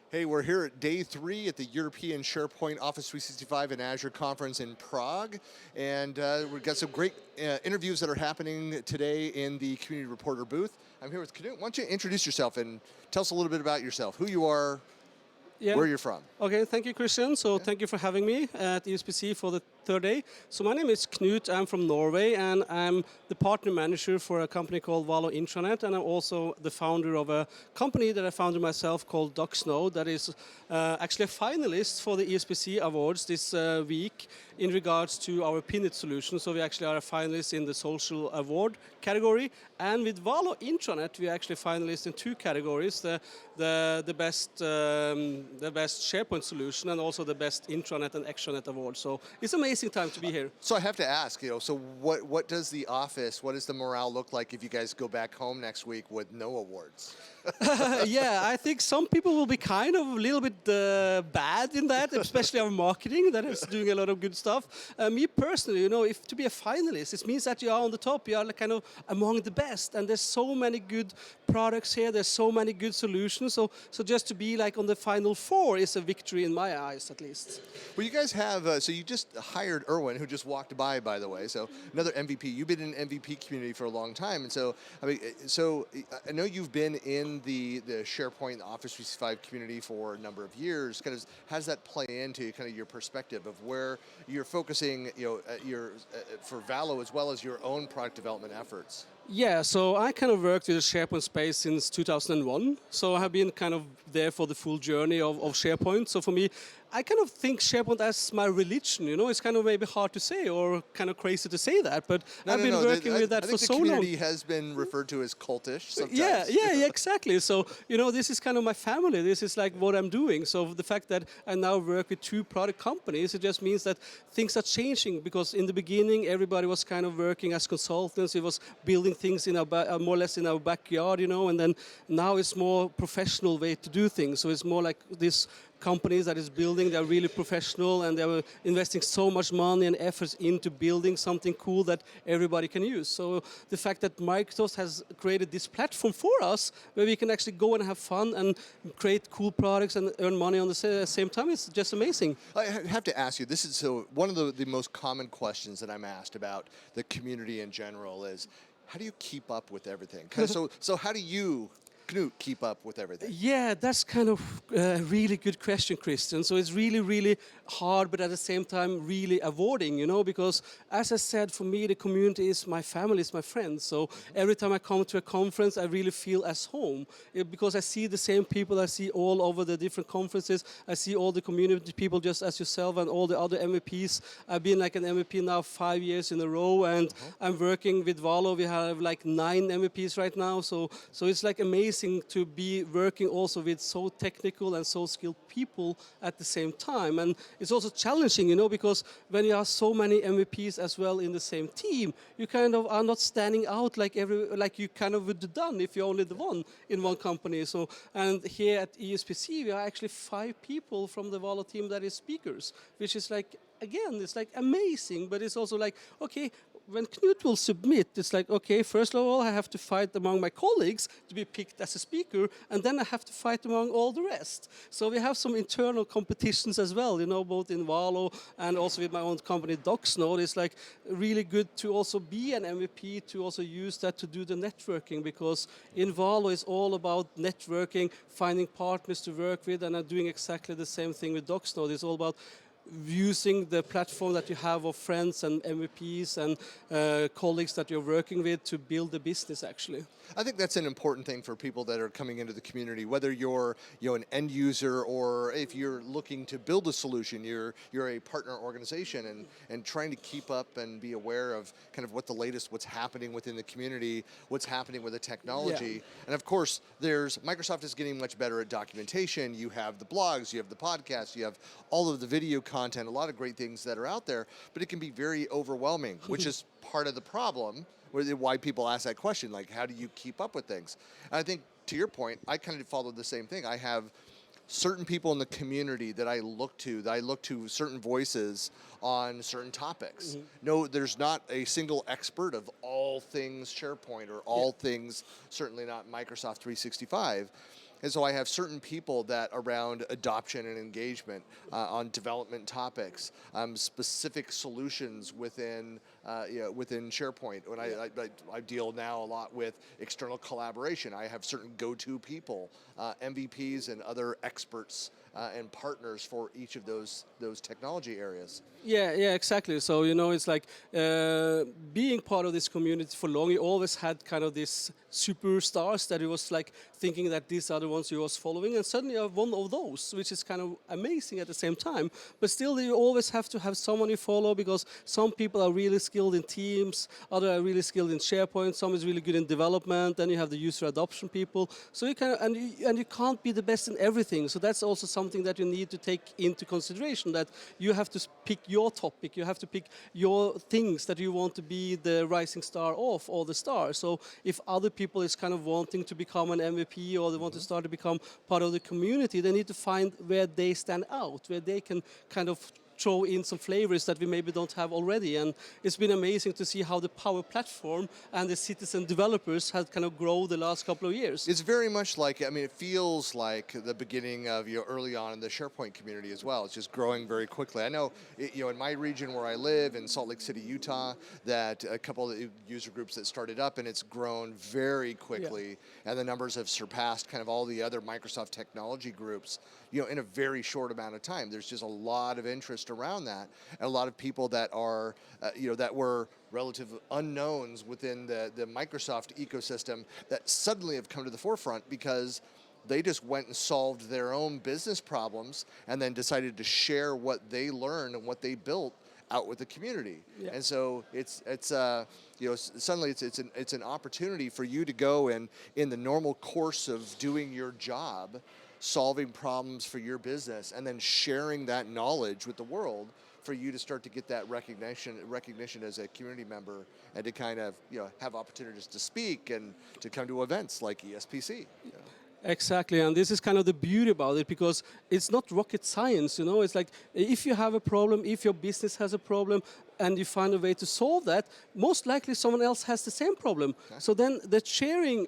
Hey, we're here at day 3 at the European SharePoint Office 365 and Azure conference in Prague, and we've got some great interviews that are happening today in the Community Reporter booth. I'm here with Knut. Why don't you introduce yourself and tell us a little bit about yourself, who you are, where you're from. Okay, thank you, Christian. So thank you for having me at ESPC for the third day. So my name is Knut. I'm from Norway, and I'm the partner manager for a company called Valo Intranet, and I'm also the founder of a company that I founded myself called Docsnode that is actually a finalist for the ESPC awards this week in regards to our Pinit solution. So we actually are a finalist in the social award category, and with Valo Intranet we are actually finalists in 2 categories: the best SharePoint solution and also the best intranet and extranet award. So it's amazing time to be here. So I have to ask, so what does the office, what does the morale look like if you guys go back home next week with no awards? Yeah, I think some people will be kind of a little bit bad in that, especially our marketing that is doing a lot of good stuff. Me personally, if to be a finalist, it means that you are on the top, you are kind of among the best, and there's so many good products here, there's so many good solutions, so just to be like on the final 4 is a victory in my eyes, at least. Well, you guys have, so you just hired Erwin, who just walked by the way, so another MVP. You've been in MVP community for a long time, and so I know you've been in the SharePoint Office 365 community for a number of years. Kind of, how does that play into kind of your perspective of where you're focusing, for Valo as well as your own product development efforts? Yeah, so I kind of worked with the SharePoint space since 2001. So I have been kind of there for the full journey of SharePoint. So for me, I kind of think SharePoint as my religion. It's kind of maybe hard to say or kind of crazy to say that, but I've been working with that for so long. I think the community has been referred to as cultish sometimes. Yeah, exactly. So, this is kind of my family. This is like what I'm doing. So the fact that I now work with 2 product companies, it just means that things are changing, because in the beginning, everybody was kind of working as consultants. It was building things in our more or less in our backyard, and then now it's more professional way to do things. So it's more like this companies that is building, they're really professional, and they're investing so much money and efforts into building something cool that everybody can use. So the fact that Microsoft has created this platform for us where we can actually go and have fun and create cool products and earn money on the same time is just amazing. I have to ask you, this is one of the most common questions that I'm asked about the community in general is, how do you keep up with everything? So how do you, Knut, keep up with everything? Yeah, that's kind of a really good question, Christian. So it's really, really hard, but at the same time, really rewarding, because as I said, for me, the community is my family, is my friends. So every time I come to a conference, I really feel as home, because I see the same people I see all over the different conferences. I see all the community people just as yourself and all the other MVPs. I've been like an MVP now 5 years in a row, and I'm working with Valo. We have like 9 MVPs right now. So it's like amazing to be working also with so technical and so skilled people at the same time. And it's also challenging, because when you have so many MVPs as well in the same team, you kind of are not standing out like you kind of would have done if you're only the one in one company. So, and here at ESPC, we are actually 5 people from the Valo team that is speakers, which is like, again, it's like amazing, but it's also like, okay, when Knut will submit, it's like, okay, first of all, I have to fight among my colleagues to be picked as a speaker, and then I have to fight among all the rest. So we have some internal competitions as well, both in Valo and also with my own company, Docsnode. It's like really good to also be an MVP, to also use that to do the networking, because in Valo it's all about networking, finding partners to work with, and I'm doing exactly the same thing with Docsnode. It's all about using the platform that you have of friends and MVPs and colleagues that you're working with to build the business, actually. I think that's an important thing for people that are coming into the community, whether you're an end user or if you're looking to build a solution, you're a partner organization and trying to keep up and be aware of kind of what's happening within the community, what's happening with the technology. Yeah. And of course, Microsoft is getting much better at documentation. You have the blogs, you have the podcasts, you have all of the video content, a lot of great things that are out there, but it can be very overwhelming, which is part of the problem, why people ask that question, like, how do you keep up with things? And I think, to your point, I kind of followed the same thing. I have certain people in the community that I look to certain voices on certain topics. Mm-hmm. No, there's not a single expert of all things SharePoint or all things, certainly not Microsoft 365. And so I have certain people that around adoption and engagement on development topics, specific solutions within within SharePoint. When I deal now a lot with external collaboration, I have certain go-to people, MVPs and other experts and partners for each of those technology areas. Yeah, exactly. So, you know, it's like being part of this community for long, you always had kind of these superstars that it was like thinking that these are the ones you was following, and suddenly you have one of those, which is kind of amazing at the same time. But still, you always have to have someone you follow, because some people are really skilled in Teams, others are really skilled in SharePoint, some is really good in development, then you have the user adoption people. So you can, and you can't be the best in everything. So that's also something that you need to take into consideration, that you have to pick your topic, you have to pick your things that you want to be the rising star of, or the star. So if other people is kind of wanting to become an MVP, or they want to start to become part of the community, they need to find where they stand out, where they can kind of throw in some flavors that we maybe don't have already. And it's been amazing to see how the Power Platform and the citizen developers have kind of grown the last couple of years. It's very much like, I mean, it feels like the beginning of, early on in the SharePoint community as well. It's just growing very quickly. I know, in my region where I live, in Salt Lake City, Utah, that a couple of user groups that started up, and it's grown very quickly, and the numbers have surpassed kind of all the other Microsoft technology groups, in a very short amount of time. There's just a lot of interest around that, and a lot of people that are, that were relative unknowns within the Microsoft ecosystem that suddenly have come to the forefront because they just went and solved their own business problems and then decided to share what they learned and what they built out with the community. Yeah. And so it's suddenly it's an opportunity for you to go and in the normal course of doing your job, solving problems for your business, and then sharing that knowledge with the world for you to start to get that recognition as a community member, and to kind of have opportunities to speak and to come to events like ESPC. Exactly, and this is kind of the beauty about it, because it's not rocket science, It's like if you have a problem, if your business has a problem, and you find a way to solve that, most likely someone else has the same problem. Okay. So then the sharing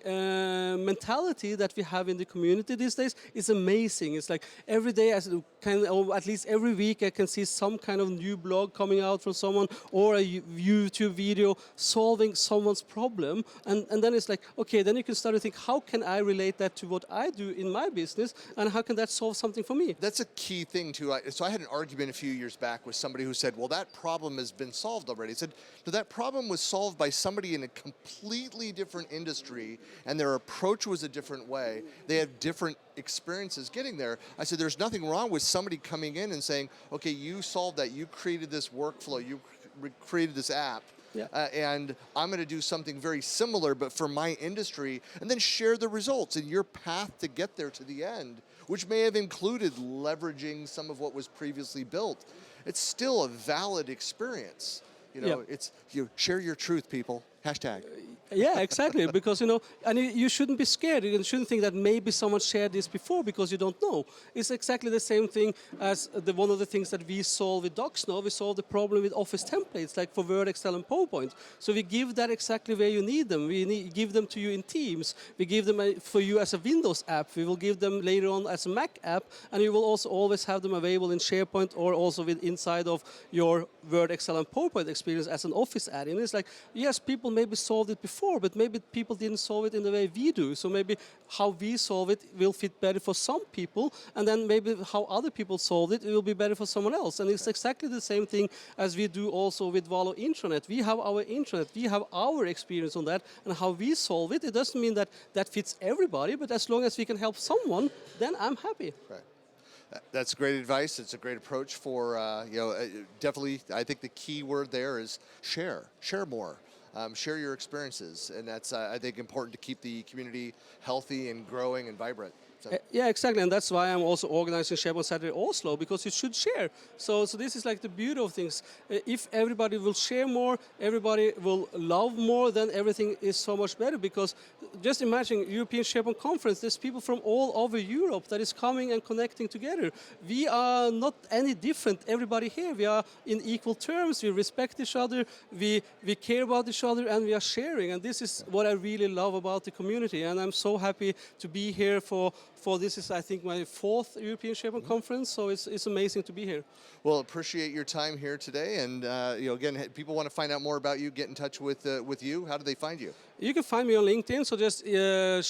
mentality that we have in the community these days is amazing. It's like every day, or at least every week, I can see some kind of new blog coming out from someone, or a YouTube video solving someone's problem. And then it's like, okay, then you can start to think, how can I relate that to what I do in my business, and how can that solve something for me? That's a key thing too. So I had an argument a few years back with somebody who said, well, that problem has been solved already. I said, no, that problem was solved by somebody in a completely different industry, and their approach was a different way. They have different experiences getting there. I said, there's nothing wrong with somebody coming in and saying, okay, you solved that, you created this workflow, you created this app, and I'm going to do something very similar but for my industry, and then share the results and your path to get there to the end, which may have included leveraging some of what was previously built. It's still a valid experience. It's share your truth, people. Hashtag. Yeah, exactly. Because, and you shouldn't be scared. You shouldn't think that maybe someone shared this before, because you don't know. It's exactly the same thing as one of the things that we solve with Docs now. We solve the problem with Office templates, like for Word, Excel, and PowerPoint. So we give that exactly where you need them. We give them to you in Teams. We give them for you as a Windows app. We will give them later on as a Mac app. And you will also always have them available in SharePoint, or also inside of your Word, Excel, and PowerPoint experience as an Office add-in. It's like, yes, people maybe solved it before, but maybe people didn't solve it in the way we do. So maybe how we solve it will fit better for some people, and then maybe how other people solve it will be better for someone else. And it's exactly the same thing as we do also with Valo Intranet. We have our intranet, we have our experience on that, and how we solve it. It doesn't mean that that fits everybody, but as long as we can help someone, then I'm happy. Right. That's great advice. It's a great approach for, definitely, I think the key word there is share more. Share your experiences, and that's, I think, important to keep the community healthy and growing and vibrant. So. Yeah, exactly, and that's why I'm also organizing SharePoint Saturday Oslo, because you should share. So this is like the beauty of things. If everybody will share more, everybody will love more, then everything is so much better. Because just imagine European SharePoint Conference, there's people from all over Europe that is coming and connecting together. We are not any different, everybody here. We are in equal terms, we respect each other, we care about each other, and we are sharing. And this is what I really love about the community, and I'm so happy to be here for for this is, I think, my 4th European SharePoint conference, so it's amazing to be here. Well, appreciate your time here today, and again, people want to find out more about you, get in touch with you. How do they find you? You can find me on LinkedIn, so just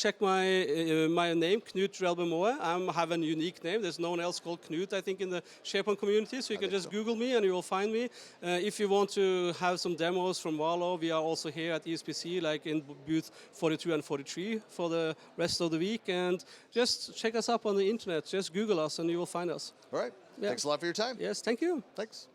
check my name, Knut Relbe-Moe. I have a unique name. There's no one else called Knut, I think, in the SharePoint community, so you can just Google me and you will find me. If you want to have some demos from Valo, we are also here at ESPC, like in booth 42 and 43 for the rest of the week. And just check us up on the internet. Just Google us and you will find us. All right. Yeah. Thanks a lot for your time. Yes, thank you. Thanks.